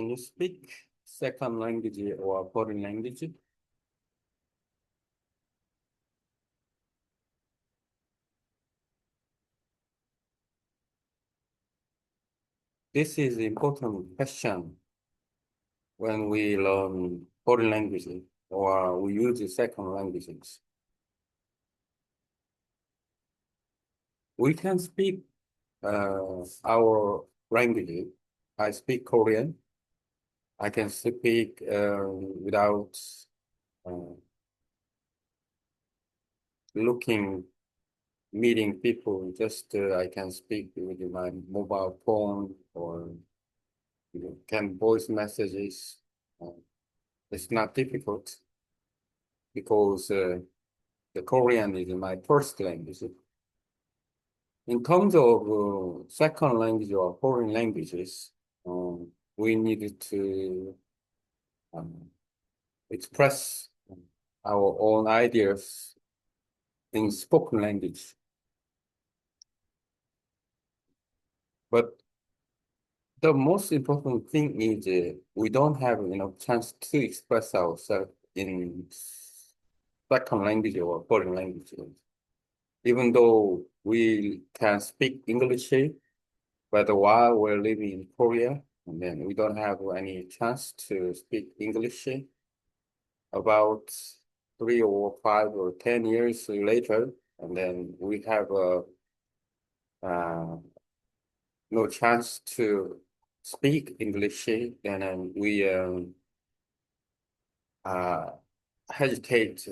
Can you speak second language or foreign language? This is important question when we learn foreign languages or we use second languages. We can speak our language. I speak Korean. I can speak without uh, looking, meeting people. Just I can speak with my mobile phone or can voice messages. Uh, it's not difficult because the Korean is my first language. In terms of second language or foreign languages, we need to um, express our own ideas in spoken language. But the most important thing is we don't have enough chance to express ourselves in second language or foreign languages. Even though we can speak English, but while we're living in Korea, and then we don't have any chance to speak English, about 3 or 5 or 10 years later, and then we have uh, no chance to speak English, then we uh, hesitate.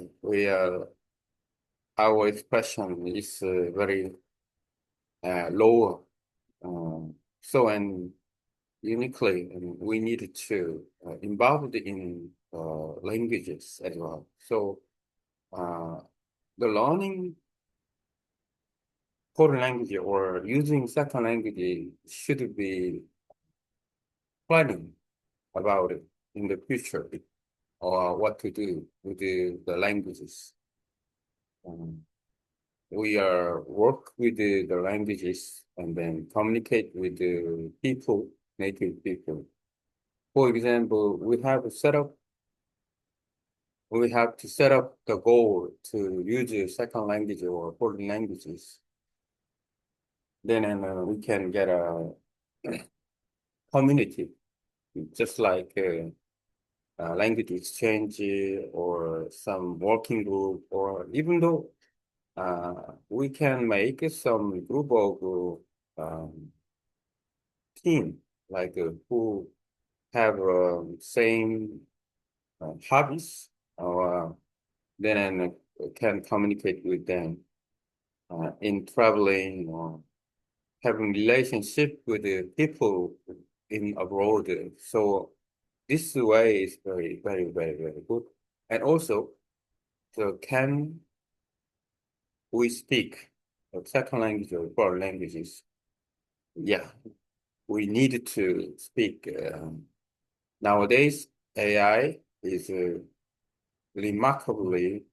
Our expression is very low. So and uniquely, we need to involved in languages as well. So uh, the learning foreign language or using second language should be planning about it in the future or what to do with the languages. Um, we are work with the languages and then communicate with the people, native people. For example, we have to set up the goal to use a second language or foreign languages. Then we can get a community, just like language exchange or some working group, or even though we can make some group of team, like who have same hobbies, or then can communicate with them in traveling or having relationship with the people in abroad. So this way is very, very, very, very good. And also, so can we speak a second language or foreign languages? Yeah, we need to speak. Nowadays, AI is remarkably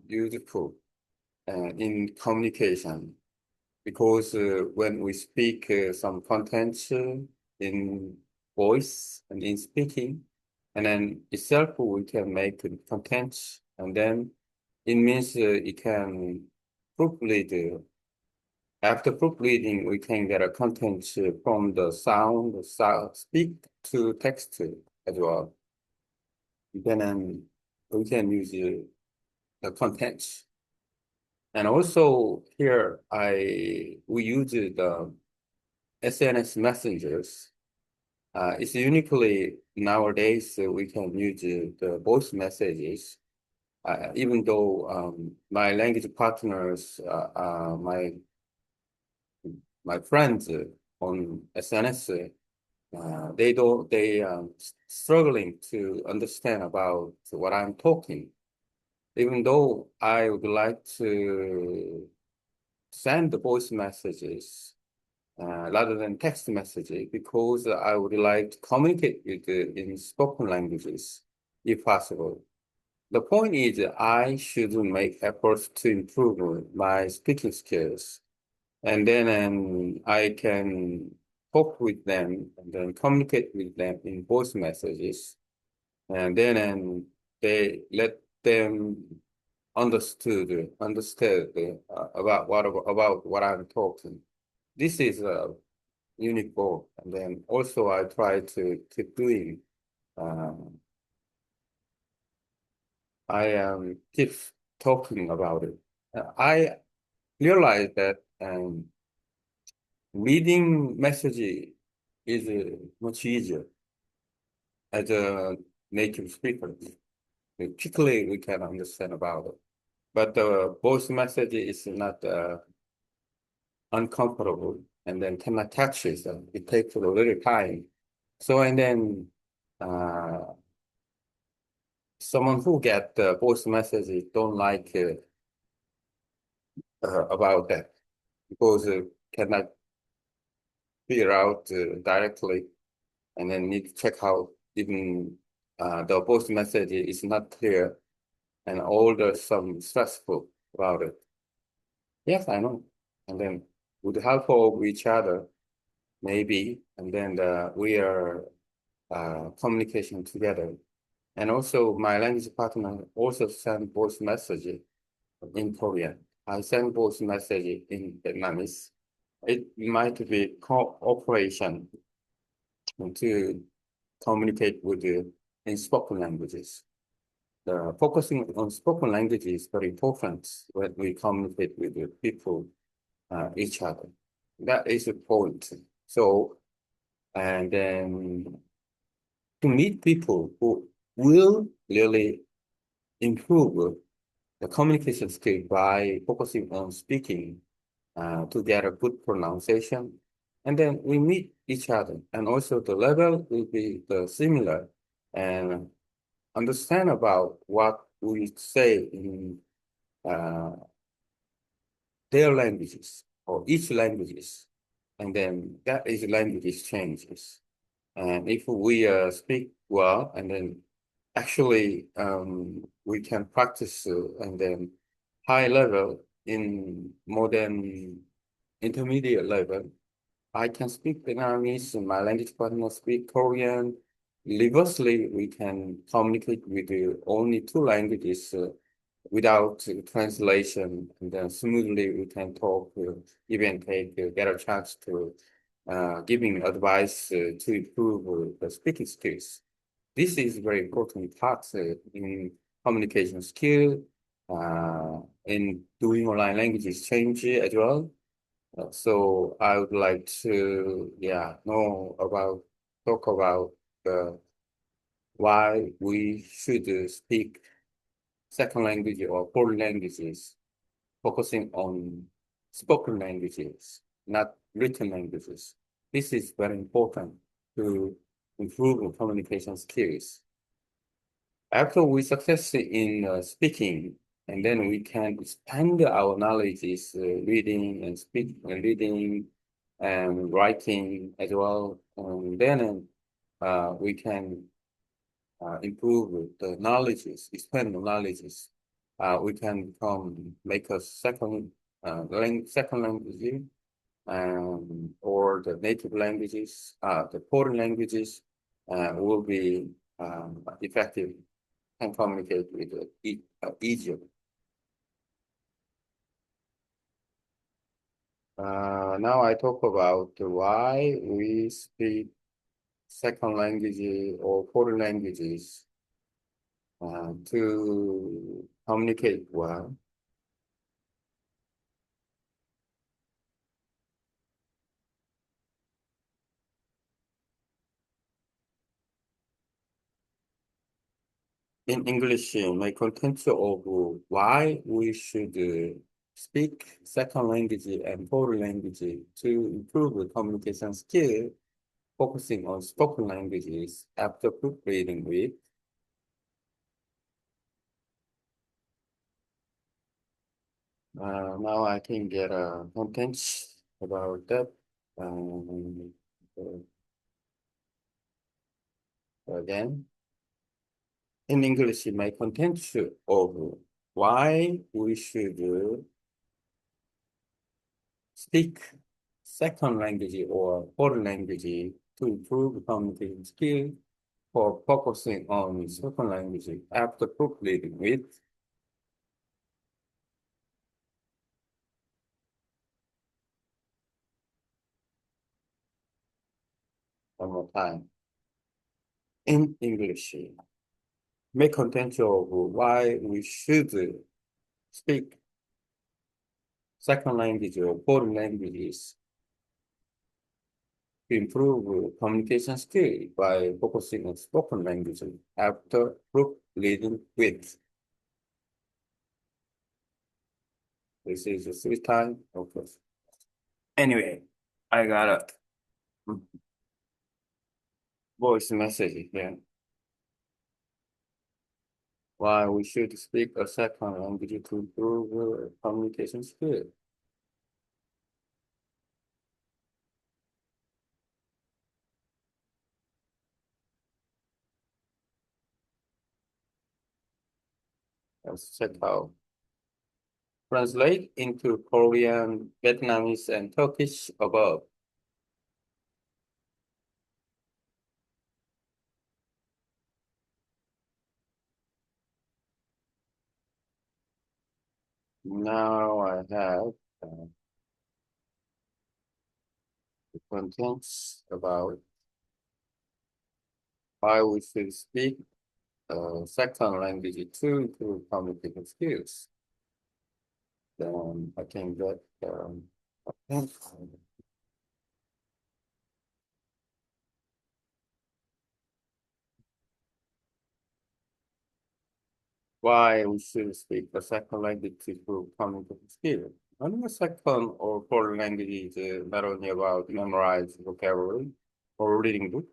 useful in communication because when we speak some contents in voice and in speaking, and then itself we can make the contents, and then it means it can proofread. After proofreading, we can get a content from the sound, speak to text as well. Then we can use the contents. And also here, we use the SNS messengers. It's uniquely nowadays we can use the voice messages. Even though my language partners, my friends on SNS, they struggling to understand about what I'm talking. Even though I would like to send the voice messages rather than text messages because I would like to communicate with in spoken languages if possible. The point is I should make efforts to improve my speaking skills, and then I can talk with them and then communicate with them in voice messages, and then they let them understand about what I'm talking. This is a unique goal, and then also I try to keep doing. Um, I keep talking about it. I realize that reading message is much easier as a native speaker. Quickly we can understand about it. But the voice message is not uncomfortable and then cannot catch it. So it takes a little time. So and then someone who get the voice message don't like about that because cannot figure out directly and then need to check out even the voice message is not clear and all the some stressful about it. Yes, I know. And then with the help of each other, maybe, and then we are communication together. And also my language partner also send voice message in Korean. I send voice message in Vietnamese. It might be cooperation to communicate with the in spoken languages. Focusing on spoken language is very important when we communicate with the people, each other. That is the point. So, and then to meet people who will really improve the communication skill by focusing on speaking to get a good pronunciation. And then we meet each other. And also the level will be the similar and understand about what we say in uh, their languages or each languages. And then that is language changes. And if we speak well, and then actually we can practice and then high level in more than intermediate level. I can speak Vietnamese, and my language partner speak Korean. Reversely, we can communicate with only two languages without translation, and then smoothly we can talk, even get a chance to giving advice to improve the speaking skills. This is very important part in communication skill, in doing online language exchange as well. So I would like to, yeah, talk about uh, why we should speak second language or foreign languages, focusing on spoken languages, not written languages. This is very important to improve communication skills. After we succeed in speaking, and then we can expand our knowledge is reading and speak and reading and writing as well. And then we can improve the knowledges, expand the knowledges. We can make a second language or the native languages, the foreign languages will be effective and communicate with easier. Now I talk about why we speak second language or foreign languages to communicate well. In English, my content of why we should speak second language and foreign language to improve the communication skill, focusing on spoken languages after proofreading with. Now I can get a content about that. Um, again, in English, my content of why we should speak second language or foreign language to improve communication skill for focusing on second language after book reading with one more time in English. Make content of why we should speak second language or foreign languages to improve communication skill by focusing on spoken language after book reading with. This is the three time, of course. Anyway, I got a voice message here. Why we should speak a second language to improve communication skill. Let's check out. Translate into Korean, Vietnamese, and Turkish above. Now I have the contents about why we should speak second language to improve communication skills. Then I can get why we should speak a second language to improve communication skills. Learning a second or foreign language is not only about memorize vocabulary or reading books.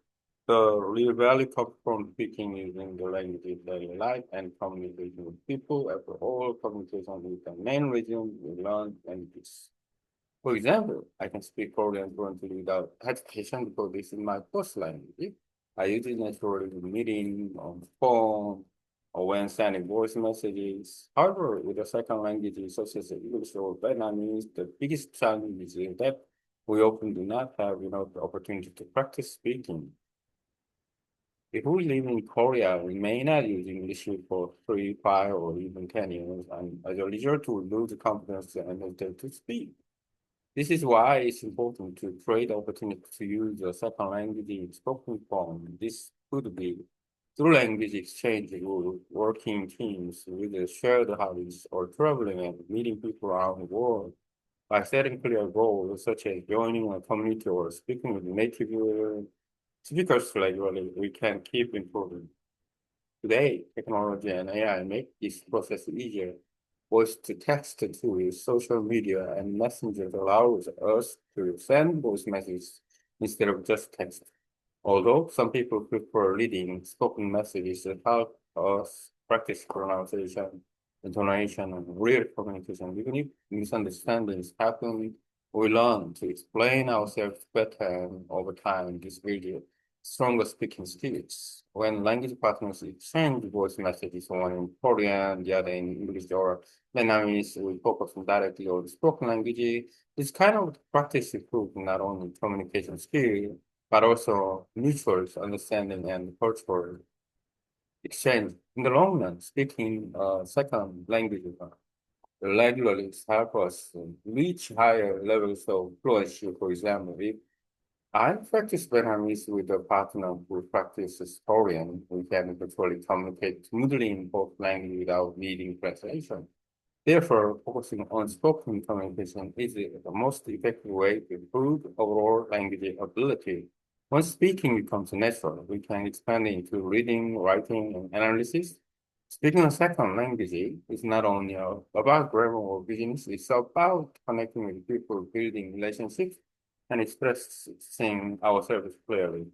The real value comes from speaking using the language in daily life and communicating with people. After all, communication is the main reason we learn languages. For example, I can speak Korean fluently without hesitation because this is my first language. I use it naturally in meeting, on the phone, or when sending voice messages. However, with the second languages such as English or Vietnamese, the biggest challenge is that we often do not have enough opportunity to practice speaking. If we live in Korea, we may not use English for 3, 5, or even 10 years, and as a result, we lose confidence and ability to speak. This is why it's important to create opportunity to use a second language in spoken form. This could be through language exchange with working teams with a shared hobbies or traveling and meeting people around the world. By setting clear goals such as joining a community or speaking with native speakers regularly, we can keep improving. Today, technology and AI make this process easier. Voice to text tools, social media, and messengers allows us to send voice messages instead of just text. Although some people prefer reading spoken messages that help us practice pronunciation, intonation, and real communication, even if misunderstandings happen, we learn to explain ourselves better and over time. This builds stronger speaking skills. When language partners exchange voice messages, one in Korean, the other in English or Vietnamese, we focus on directly on spoken language. This kind of practice improves not only communication skill, but also mutual understanding and cultural exchange. In the long run, speaking second language regularly help us reach higher levels of fluency. For example, if I practice Vietnamese with a partner who practices Korean, we can virtually communicate smoothly in both languages without needing translation. Therefore, focusing on spoken communication is the most effective way to improve overall language ability. Once speaking becomes natural, we can expand into reading, writing, and analysis. Speaking a second language is not only about grammar or business, it's about connecting with people, building relationships, and expressing ourselves clearly.